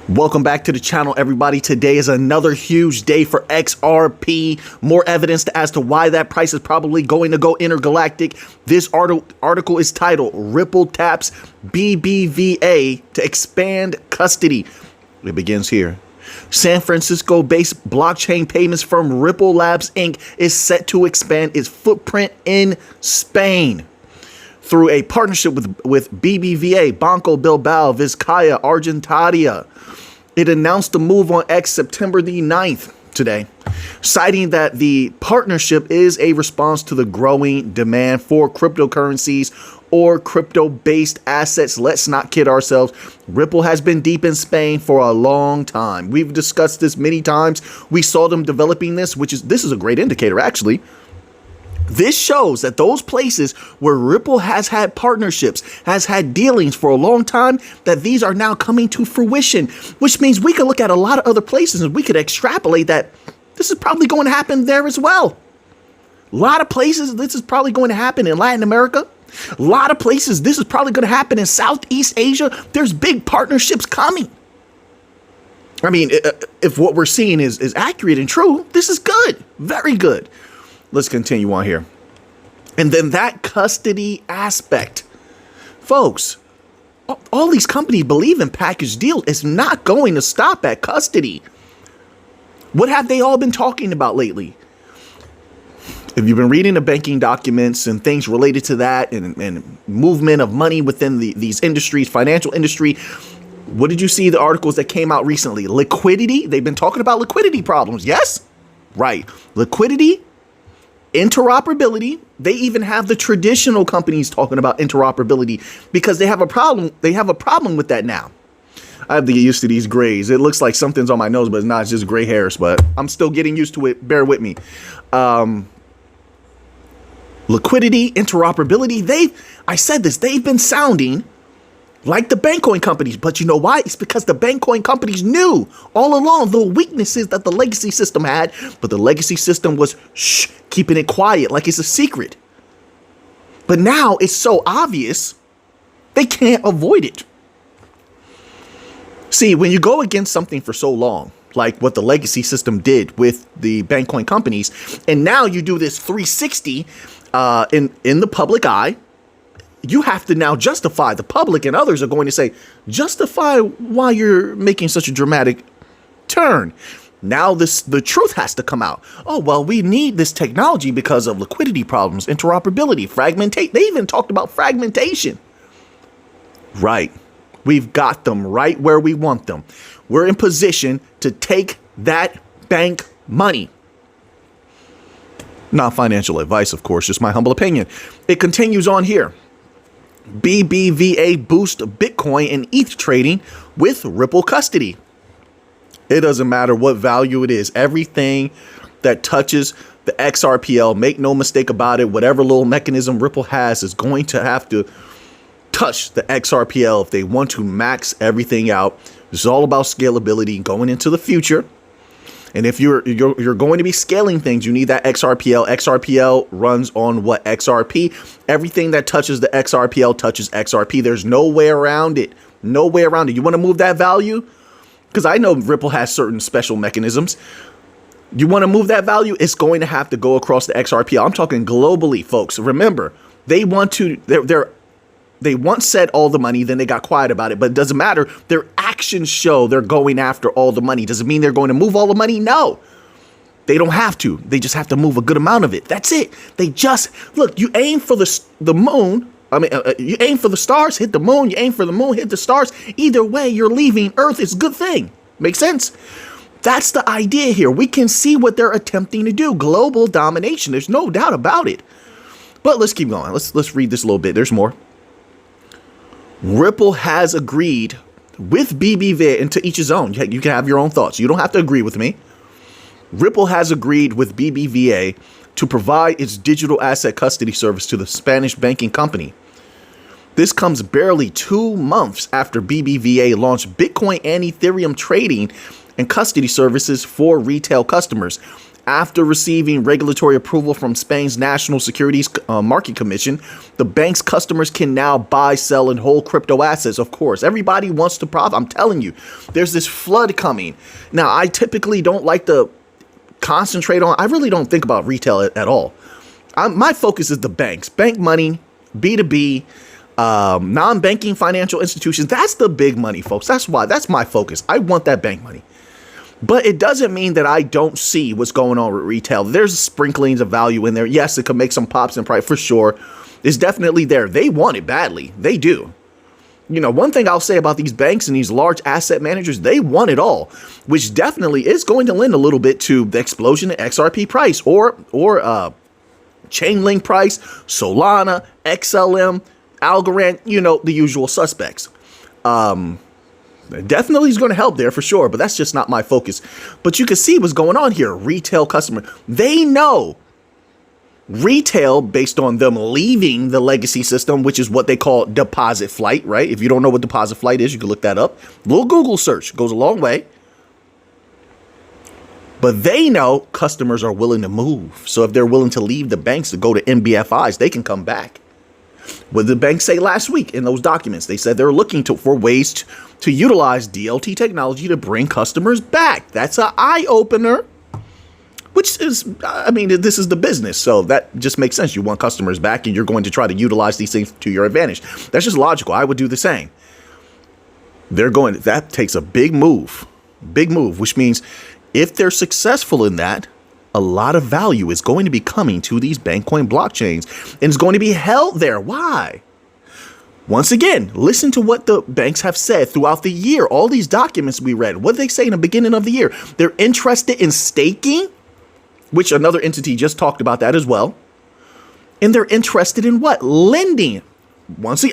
Welcome back to the channel, everybody. Today is another huge day for XRP. More evidence as to why that price is probably going to go intergalactic. This article is titled Ripple Taps BBVA to Expand Custody. It begins here. San Francisco-based blockchain payments firm Ripple Labs Inc. is set to expand its footprint in Spain through a partnership with BBVA, Banco Bilbao Vizcaya Argentaria. It announced the move on X September the 9th today, citing that the partnership is a response to the growing demand for cryptocurrencies or crypto-based assets. Let's not kid ourselves. Ripple has been deep in Spain for a long time. We've discussed this many times. We saw them developing this is a great indicator, actually. This shows that those places where Ripple has had partnerships, has had dealings for a long time, that these are now coming to fruition, which means we could look at a lot of other places and we could extrapolate that this is probably going to happen there as well. A lot of places, this is probably going to happen in Latin America. A lot of places, this is probably going to happen in Southeast Asia. There's big partnerships coming. I mean, if what we're seeing is accurate and true, this is good. Very good. Let's continue on here. And then that custody aspect. Folks, all these companies believe in package deals. It's not going to stop at custody. What have they all been talking about lately? If you've been reading the banking documents and things related to that and movement of money within these industries, financial industry, what did you see the articles that came out recently? Liquidity. They've been talking about liquidity problems. Yes? Right. Liquidity. Interoperability. They even have the traditional companies talking about interoperability because they have a problem. They have a problem with that now. I have to get used to these grays. It looks like something's on my nose, but it's not. It's just gray hairs, but I'm still getting used to it. Bear with me. Liquidity, interoperability. I said this, they've been sounding like the Bankcoin companies, but you know why? It's because the Bankcoin companies knew all along the weaknesses that the legacy system had, but the legacy system was keeping it quiet like it's a secret. But now it's so obvious, they can't avoid it. See, when you go against something for so long, like what the legacy system did with the Bankcoin companies, and now you do this 360 in the public eye, you have to now justify. The public and others are going to say, justify why you're making such a dramatic turn. Now the truth has to come out. Oh, well, we need this technology because of liquidity problems, interoperability, fragmentation. They even talked about fragmentation. Right. We've got them right where we want them. We're in position to take that bank money. Not financial advice, of course, just my humble opinion. It continues on here. BBVA boost Bitcoin and ETH trading with Ripple custody. It doesn't matter what value it is. Everything that touches the XRPL, make no mistake about it, whatever little mechanism Ripple has is going to have to touch the XRPL if they want to max everything out. It's all about scalability going into the future. And if you're going to be scaling things, you need that XRPL. XRPL runs on what? XRP. Everything that touches the XRPL touches XRP. There's no way around it. No way around it. You want to move that value? Because I know Ripple has certain special mechanisms. You want to move that value? It's going to have to go across the XRPL. I'm talking globally, folks. Remember, they want to, they once said all the money, then they got quiet about it, but it doesn't matter. Their actions show they're going after all the money. Does it mean they're going to move all the money? No, they don't have to. They just have to move a good amount of it. That's it. They just, look, you aim for the moon. I mean, you aim for the stars, hit the moon. You aim for the moon, hit the stars. Either way, you're leaving Earth. It's a good thing. Makes sense? That's the idea here. We can see what they're attempting to do. Global domination. There's no doubt about it. But let's keep going. Let's read this a little bit. There's more. Ripple has agreed with BBVA, and to each his own. You can have your own thoughts. You don't have to agree with me. Ripple has agreed with BBVA to provide its digital asset custody service to the Spanish banking company. This comes barely 2 months after BBVA launched Bitcoin and Ethereum trading and custody services for retail customers. After receiving regulatory approval from Spain's National Securities Market Commission, the bank's customers can now buy, sell, and hold crypto assets. Of course, everybody wants to profit. I'm telling you, there's this flood coming. Now, I typically don't like to concentrate on, I really don't think about retail at all. My focus is the banks, bank money, B2B, non-banking financial institutions. That's the big money, folks. That's my focus. I want that bank money. But it doesn't mean that I don't see what's going on with retail. There's sprinklings of value in there. Yes, it could make some pops in price for sure. It's definitely there. They want it badly. They do. You know, one thing I'll say about these banks and these large asset managers, they want it all, which definitely is going to lend a little bit to the explosion in XRP price or Chainlink price, Solana, XLM, Algorand, you know, the usual suspects. Definitely is going to help there for sure, but that's just not my focus. But you can see what's going on here. Retail customer, they know retail, based on them leaving the legacy system, which is what they call deposit flight, right? If you don't know what deposit flight is, you can look that up. Little Google search goes a long way. But they know customers are willing to move. So if they're willing to leave the banks to go to NBFIs, they can come back. What did the bank say last week in those documents? They said they're looking for ways to utilize DLT technology to bring customers back. That's an eye-opener, which is, I mean, this is the business. So that just makes sense. You want customers back and you're going to try to utilize these things to your advantage. That's just logical. I would do the same. That takes a big move, which means if they're successful in that, a lot of value is going to be coming to these Bankcoin blockchains and it's going to be held there. Why? Once again, listen to what the banks have said throughout the year. All these documents we read, what did they say in the beginning of the year? They're interested in staking, which another entity just talked about that as well. And they're interested in what? Lending.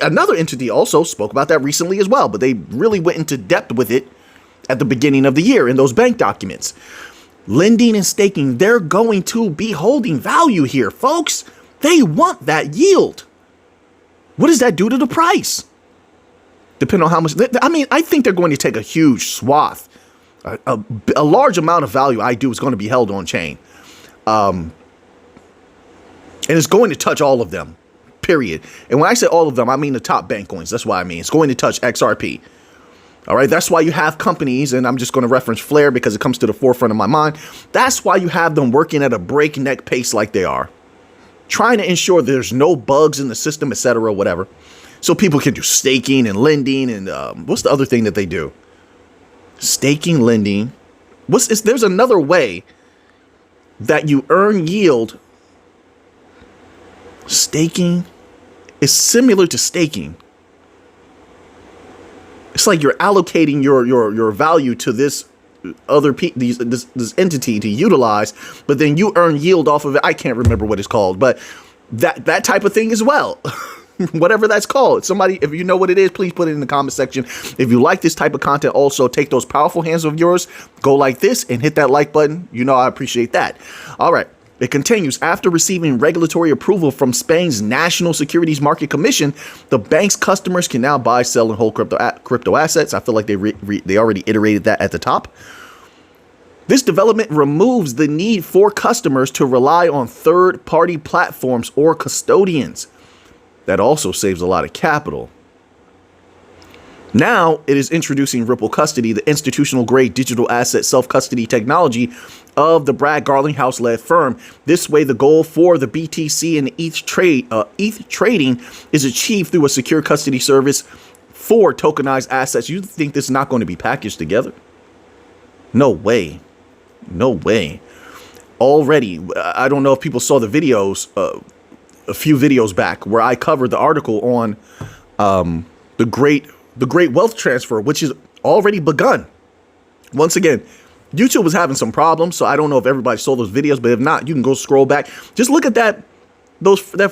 Another entity also spoke about that recently as well, but they really went into depth with it at the beginning of the year in those bank documents. Lending and staking, they're going to be holding value here, folks. They want that yield. What does that do to the price? Depending on how much, I mean, I think they're going to take a huge swath. A large amount of value is going to be held on chain. And it's going to touch all of them, period. And when I say all of them, I mean the top bank coins. That's what I mean. It's going to touch XRP. All right. That's why you have companies, and I'm just going to reference Flare because it comes to the forefront of my mind. That's why you have them working at a breakneck pace like they are, trying to ensure there's no bugs in the system, etc., whatever. So people can do staking and lending. And what's the other thing that they do? Staking, lending. There's another way that you earn yield. Staking is similar to staking. It's like you're allocating your value to this this entity to utilize, but then you earn yield off of it. I can't remember what it's called, but that type of thing as well. Whatever that's called. Somebody, if you know what it is, please put it in the comment section. If you like this type of content, also take those powerful hands of yours, go like this and hit that like button. You know I appreciate that. All right. It continues. After receiving regulatory approval from Spain's National Securities Market Commission, the bank's customers can now buy, sell, and hold crypto assets. I feel like they already iterated that at the top. This development removes the need for customers to rely on third-party platforms or custodians. That also saves a lot of capital. Now it is introducing Ripple Custody, the institutional-grade digital asset self-custody technology of the Brad Garlinghouse-led firm. This way, the goal for the BTC and ETH trading is achieved through a secure custody service for tokenized assets. You think this is not going to be packaged together? No way. No way. Already, I don't know if people saw the videos, a few videos back, where I covered the article on the great wealth transfer, which is already begun. Once again, YouTube was having some problems, so I don't know if everybody saw those videos, but if not, you can go scroll back. Just look at that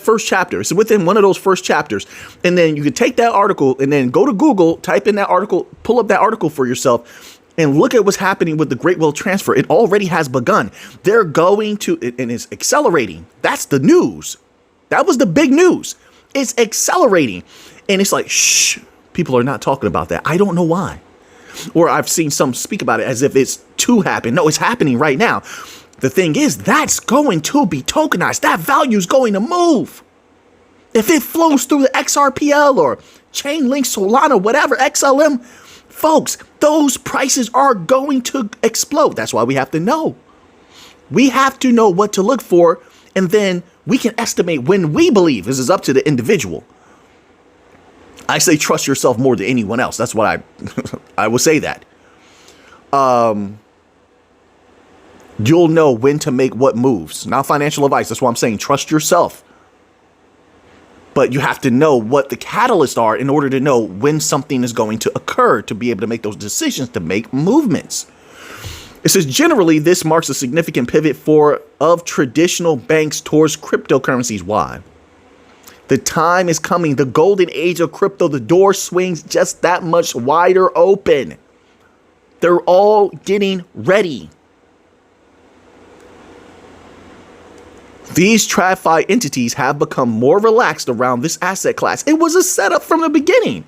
first chapter. It's within one of those first chapters. And then you can take that article and then go to Google, type in that article, pull up that article for yourself, and look at what's happening with the great wealth transfer. It already has begun. They're going to, and it's accelerating. That's the news. That was the big news. It's accelerating. And it's like, shh, people are not talking about that. I don't know why. Or I've seen some speak about it as if it's to happen. No, it's happening right now. The thing is, that's going to be tokenized. That value is going to move. If it flows through the XRPL or Chainlink, Solana, whatever, XLM, folks, those prices are going to explode. That's why we have to know. We have to know what to look for, and then we can estimate when we believe. This is up to the individual. I say trust yourself more than anyone else. That's what I will say that. You'll know when to make what moves. Not financial advice. That's why I'm saying trust yourself. But you have to know what the catalysts are in order to know when something is going to occur to be able to make those decisions to make movements. It says generally this marks a significant pivot of traditional banks towards cryptocurrencies. Why? The time is coming. The golden age of crypto, the door swings just that much wider open. They're all getting ready. These TradFi entities have become more relaxed around this asset class. It was a setup from the beginning.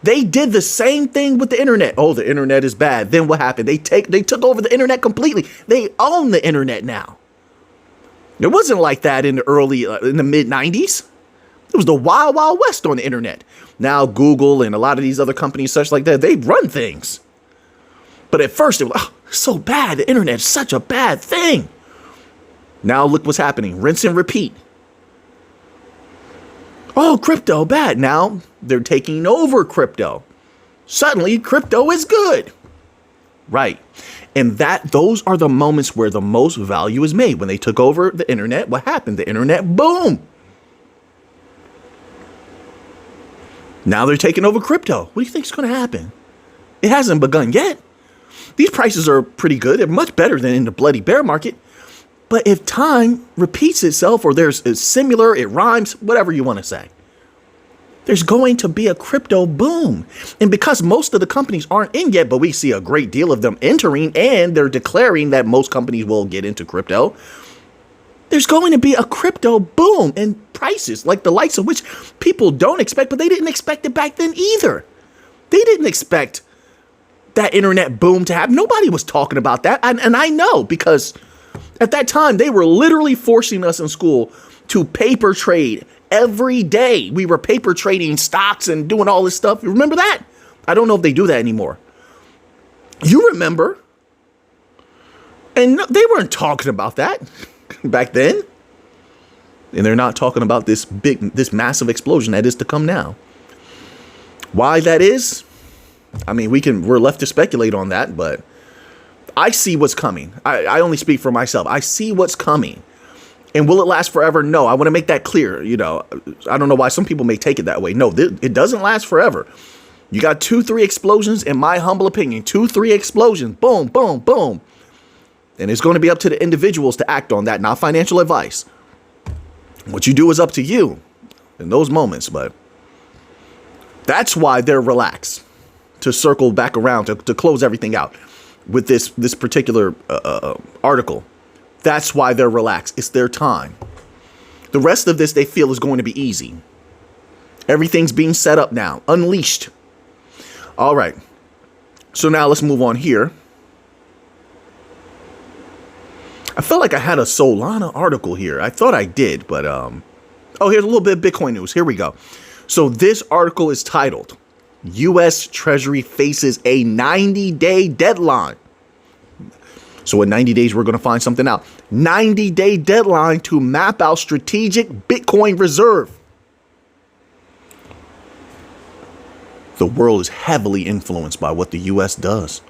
They did the same thing with the internet. Oh, the internet is bad. Then what happened? They took over the internet completely. They own the internet now. It wasn't like that in the mid 90s. It was the wild, wild west on the internet. Now Google and a lot of these other companies such like that, they run things. But at first it was so bad. The internet is such a bad thing. Now look what's happening. Rinse and repeat. Oh, crypto bad. Now they're taking over crypto. Suddenly crypto is good. Right. And those are the moments where the most value is made. When they took over the internet, what happened? The internet, boom. Now they're taking over crypto. What do you think is going to happen? It hasn't begun yet. These prices are pretty good. They're much better than in the bloody bear market. But if time repeats itself or it's similar, it rhymes, whatever you want to say, there's going to be a crypto boom. And because most of the companies aren't in yet, but we see a great deal of them entering and they're declaring that most companies will get into crypto, there's going to be a crypto boom in prices like the likes of which people don't expect, but they didn't expect it back then either. They didn't expect that internet boom to happen. Nobody was talking about that. And I know because at that time, they were literally forcing us in school to paper trade every day. We were paper trading stocks and doing all this stuff. You remember that? I don't know if they do that anymore. You remember? And they weren't talking about that back then. And they're not talking about this massive explosion that is to come now. Why that is? I mean, we're left to speculate on that, but I see what's coming. I only speak for myself. I see what's coming. And will it last forever? No, I want to make that clear. You know, I don't know why some people may take it that way. No, it doesn't last forever. You got 2-3 explosions, in my humble opinion. 2-3 explosions. Boom, boom, boom. And it's going to be up to the individuals to act on that, not financial advice. What you do is up to you in those moments. But that's why they're relaxed. To circle back around, to close everything out. With this particular article. That's why they're relaxed. It's their time. The rest of this they feel is going to be easy. Everything's being set up now. Unleashed. All right. So now let's move on here. I felt like I had a Solana article here. I thought I did, but oh, here's a little bit of Bitcoin news. Here we go. So this article is titled U.S. Treasury faces a 90-day deadline. So in 90 days, we're going to find something out. 90-day deadline to map out strategic Bitcoin reserve. The world is heavily influenced by what the U.S. does.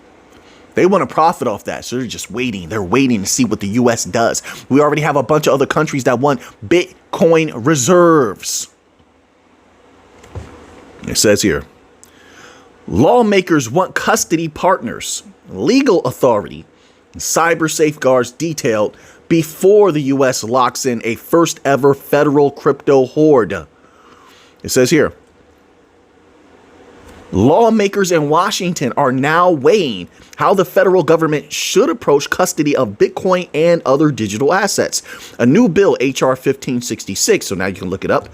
They want to profit off that. So they're just waiting. They're waiting to see what the U.S. does. We already have a bunch of other countries that want Bitcoin reserves. It says here. Lawmakers want custody partners, legal authority, and cyber safeguards detailed before the U.S. locks in a first ever federal crypto hoard. It says here, lawmakers in Washington are now weighing how the federal government should approach custody of Bitcoin and other digital assets. A new bill, H.R. 1566, so now you can look it up,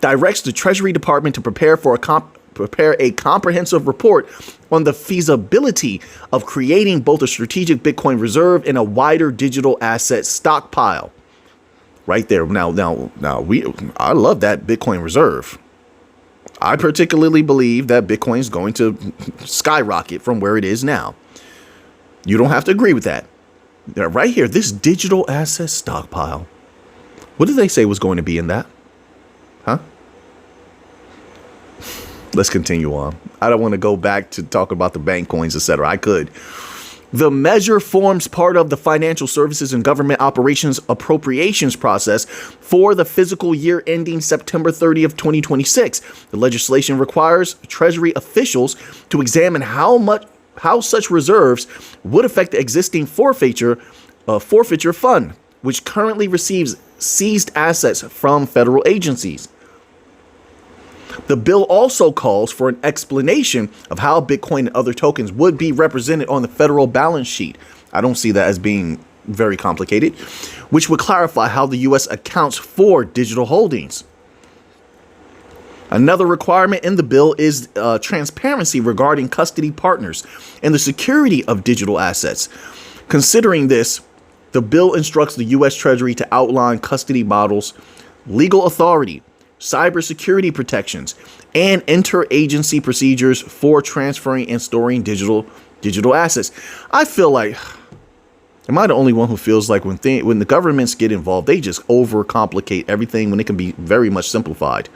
directs the Treasury Department to prepare prepare a comprehensive report on the feasibility of creating both a strategic Bitcoin reserve and a wider digital asset stockpile. Right there. Now, I love that Bitcoin reserve. I particularly believe that Bitcoin is going to skyrocket from where it is now. You don't have to agree with that. Right here, this digital asset stockpile. What did they say was going to be in that? Huh? Let's continue on. I don't want to go back to talk about the bank coins, etc. I could. The measure forms part of the financial services and government operations appropriations process for the fiscal year ending September 30th, 2026. The legislation requires Treasury officials to examine how such reserves would affect the existing forfeiture fund, which currently receives seized assets from federal agencies. The bill also calls for an explanation of how Bitcoin and other tokens would be represented on the federal balance sheet. I don't see that as being very complicated, which would clarify how the U.S. accounts for digital holdings. Another requirement in the bill is transparency regarding custody partners and the security of digital assets. Considering this, the bill instructs the U.S. Treasury to outline custody models, legal authority, cybersecurity protections, and interagency procedures for transferring and storing digital assets. I feel like, am I the only one who feels like when the governments get involved, they just overcomplicate everything when it can be very much simplified?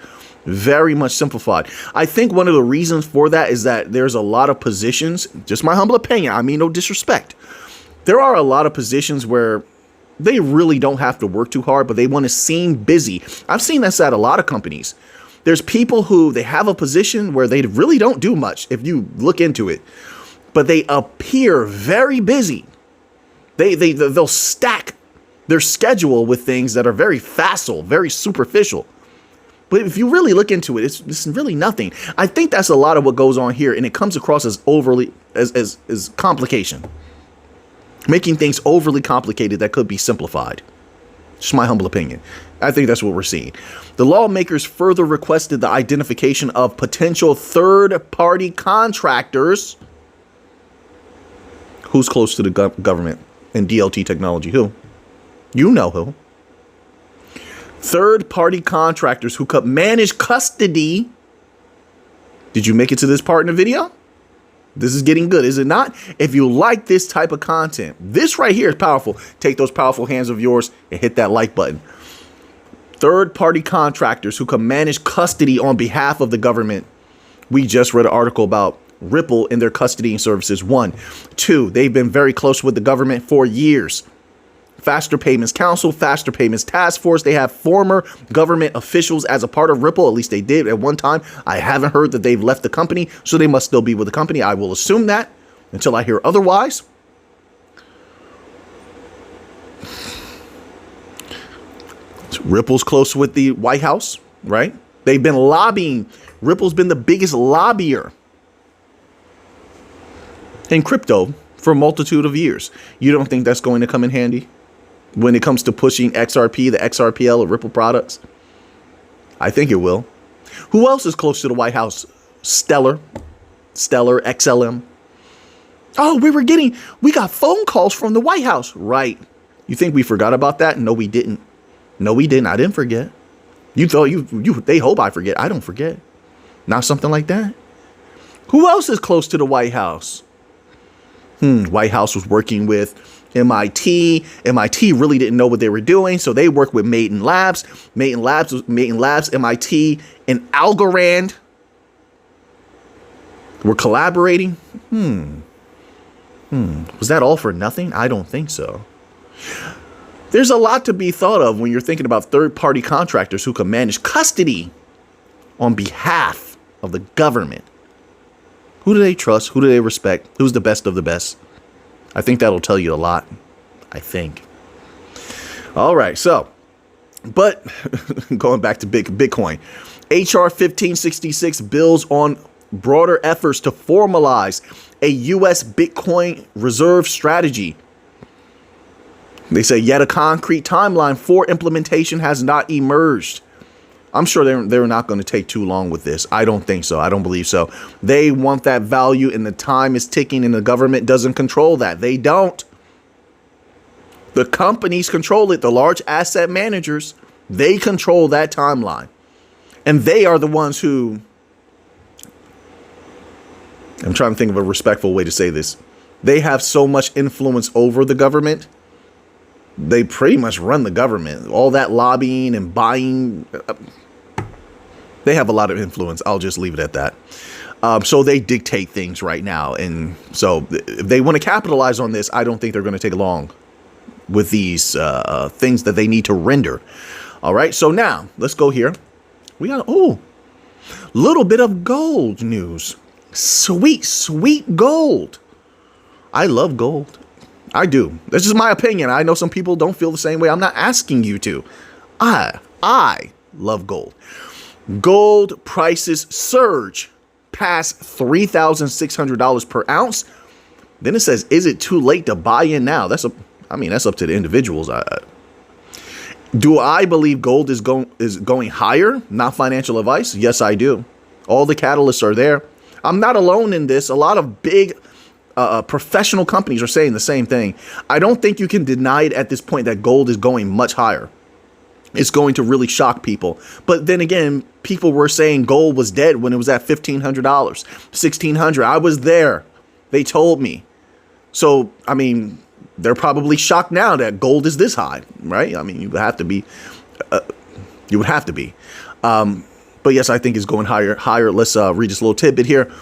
Very much simplified. I think one of the reasons for that is that there's a lot of positions, just my humble opinion, I mean no disrespect. There are a lot of positions where they really don't have to work too hard, but they want to seem busy. I've seen this at a lot of companies. There's people who they have a position where they really don't do much if you look into it, but they appear very busy. They'll stack their schedule with things that are very facile, very superficial. But if you really look into it, it's really nothing. I think that's a lot of what goes on here, and it comes across as overly as complication. Making things overly complicated that could be simplified. Just my humble opinion. I think that's what we're seeing. The lawmakers further requested the identification of potential third-party contractors. Who's close to the government and DLT technology? Who? You know who. Third-party contractors who could manage custody. Did you make it to this part in the video? This is getting good, is it not? If you like this type of content, this right here is powerful. Take those powerful hands of yours and hit that like button. Third-party contractors who can manage custody on behalf of the government. We just read an article about Ripple and their custody services. 1. 2, they've been very close with the government for years. Faster Payments Council, Faster Payments Task Force. They have former government officials as a part of Ripple. At least they did at one time. I haven't heard that they've left the company, so they must still be with the company. I will assume that until I hear otherwise. Ripple's close with the White House, right? They've been lobbying. Ripple's been the biggest lobbyer in crypto for a multitude of years. You don't think that's going to come in handy when it comes to pushing XRP, the XRPL of Ripple products? I think it will. Who else is close to the White House? Stellar, XLM. Oh, we got phone calls from the White House. Right. You think we forgot about that? No, we didn't. I didn't forget. You thought they hope I forget. I don't forget. Not something like that. Who else is close to the White House? White House was working with MIT. MIT really didn't know what they were doing, so they worked with Maiden Labs. Maiden Labs, MIT, and Algorand were collaborating. Was that all for nothing? I don't think so. There's a lot to be thought of when you're thinking about third-party contractors who can manage custody on behalf of the government. Who do they trust? Who do they respect? Who's the best of the best? I think that'll tell you a lot. I think. All right. So, but going back to Bitcoin, HR 1566 bills on broader efforts to formalize a U.S. Bitcoin reserve strategy. They say yet a concrete timeline for implementation has not emerged. I'm sure they're not going to take too long with this. I don't think so. I don't believe so. They want that value, and the time is ticking, and the government doesn't control that. They don't. The companies control it. The large asset managers, they control that timeline. And they are the ones who, I'm trying to think of a respectful way to say this. They have so much influence over the government. They pretty much run the government. All that lobbying and buying, they have a lot of influence. I'll just leave it at that. So they dictate things right now. And so if they want to capitalize on this, I don't think they're going to take long with these things that they need to render. All right. So now let's go here. We got, little bit of gold news. Sweet, sweet gold. I love gold. I do. This is my opinion. I know some people don't feel the same way. I'm not asking you to. I love gold. Gold prices surge past $3,600 per ounce. Then it says, is it too late to buy in now? That's up to the individuals. Do I believe gold is going higher? Not financial advice. Yes, I do. All the catalysts are there. I'm not alone in this. A lot of big professional companies are saying the same thing. I don't think you can deny it at this point that gold is going much higher. It's going to really shock people. But then again, people were saying gold was dead when it was at $1,500, $1,600. I was there. They told me. So, I mean, they're probably shocked now that gold is this high, right? I mean, you would have to be. But yes, I think it's going higher. Let's read this little tidbit here.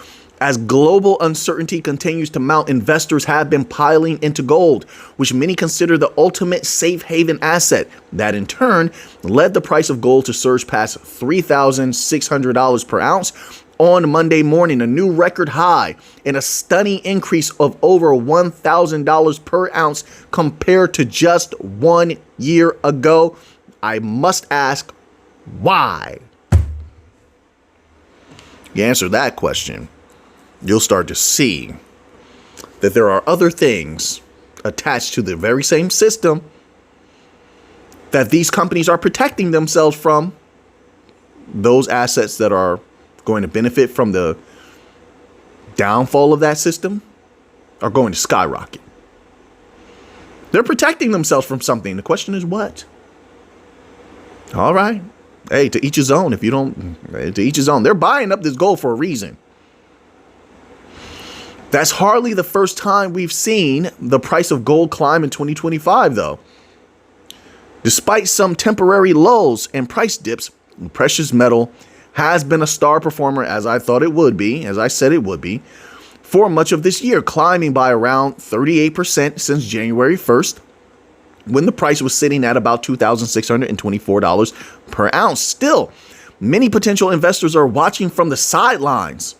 As global uncertainty continues to mount, investors have been piling into gold, which many consider the ultimate safe haven asset. That in turn led the price of gold to surge past $3,600 per ounce on Monday morning, a new record high and a stunning increase of over $1,000 per ounce compared to just 1 year ago. I must ask, why? You answer that question, you'll start to see that there are other things attached to the very same system that these companies are protecting themselves from. Those assets that are going to benefit from the downfall of that system are going to skyrocket. They're protecting themselves from something. The question is what? All right. Hey, to each his own. If you don't, to each his own. They're buying up this gold for a reason. That's hardly the first time we've seen the price of gold climb in 2025, though. Despite some temporary lows and price dips, precious metal has been a star performer, as I thought it would be, as I said it would be, for much of this year, climbing by around 38% since January 1st, when the price was sitting at about $2,624 per ounce. Still, many potential investors are watching from the sidelines.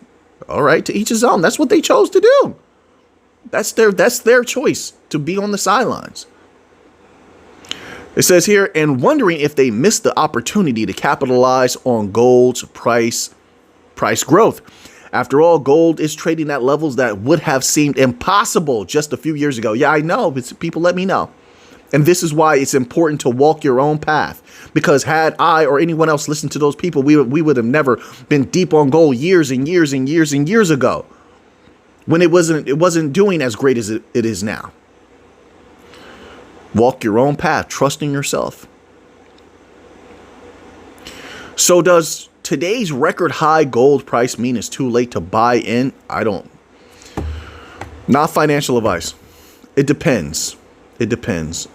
All right, to each his own. That's what they chose to do. That's their choice, to be on the sidelines. It says here, and wondering if they missed the opportunity to capitalize on gold's price growth. After all, gold is trading at levels that would have seemed impossible just a few years ago. Yeah, I know, but people let me know. And this is why it's important to walk your own path. Because had I or anyone else listened to those people, we would have never been deep on gold years and years and years and years ago, when it wasn't doing as great as it is now. Walk your own path, trusting yourself. So does today's record high gold price mean it's too late to buy in? I don't. Not financial advice. It depends. It depends.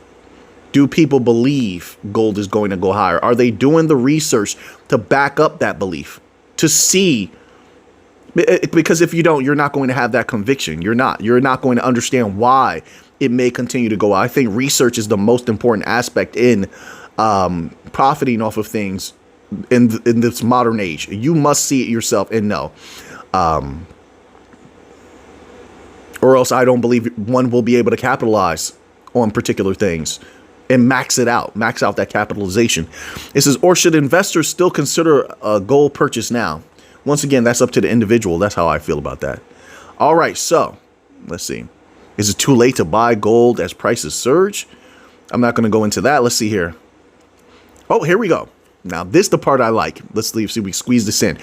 Do people believe gold is going to go higher? Are they doing the research to back up that belief? To see, because if you don't, you're not going to have that conviction. You're not going to understand why it may continue to go. I think research is the most important aspect in profiting off of things in this modern age. You must see it yourself and know. Or else I don't believe one will be able to capitalize on particular things and max out that capitalization. It says, or should investors still consider a gold purchase now? Once again, that's up to the individual. That's how I feel about that. All right, so let's see. Is it too late to buy gold as prices surge? I'm not going to go into that. Let's see here. Oh, here we go. Now, this is the part I like. Let's see if we squeeze this in.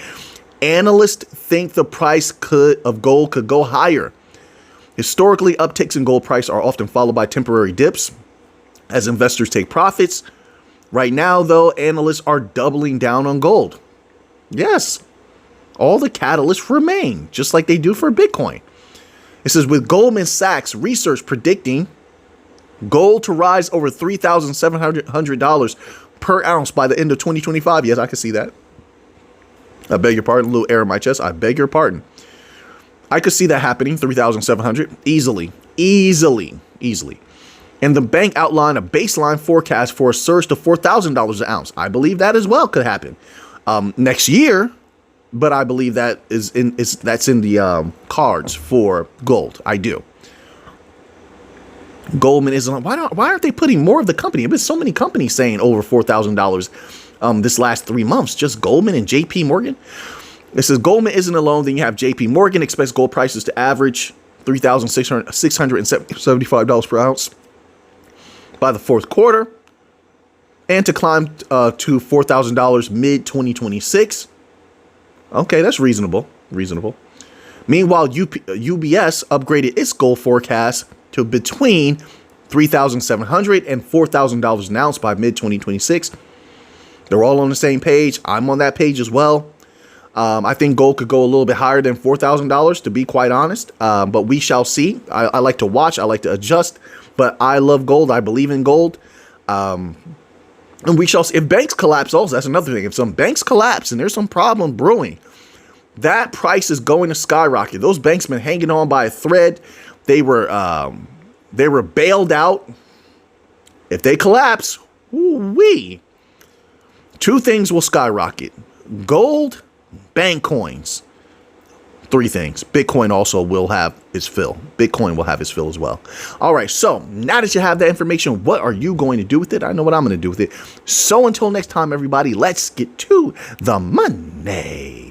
Analysts think the price of gold could go higher. Historically, upticks in gold price are often followed by temporary dips as investors take profits. Right now, though, analysts are doubling down on gold. Yes, all the catalysts remain, just like they do for Bitcoin. It says, with Goldman Sachs research predicting gold to rise over $3,700 per ounce by the end of 2025. Yes, I can see that. I beg your pardon. A little air in my chest. I beg your pardon. I could see that happening. 3,700 easily. And the bank outlined a baseline forecast for a surge to $4,000 an ounce. I believe that as well could happen next year, but I believe that that's in the cards for gold. I do. Goldman isn't. Why aren't they putting more of the company? There's been so many companies saying over $4,000 this last 3 months. Just Goldman and J.P. Morgan. It says Goldman isn't alone. Then you have J.P. Morgan expects gold prices to average $3,675 per ounce by the fourth quarter, and to climb to $4,000 mid 2026. Okay, that's reasonable. Meanwhile, UBS upgraded its gold forecast to between $3,700 and $4,000 an ounce by mid-2026. They're all on the same page. I'm on that page as well. I think gold could go a little bit higher than $4,000, to be quite honest. But we shall see. I like to watch. I like to adjust. But I love gold. I believe in gold. And we shall see. If banks collapse also, that's another thing. If some banks collapse and there's some problem brewing, that price is going to skyrocket. Those banks been hanging on by a thread. They were bailed out. If they collapse, two things will skyrocket: gold, bank coins. 3 things. Bitcoin also will have its fill. Bitcoin will have its fill as well. All right. So now that you have that information, what are you going to do with it? I know what I'm going to do with it. So until next time, everybody, let's get to the money.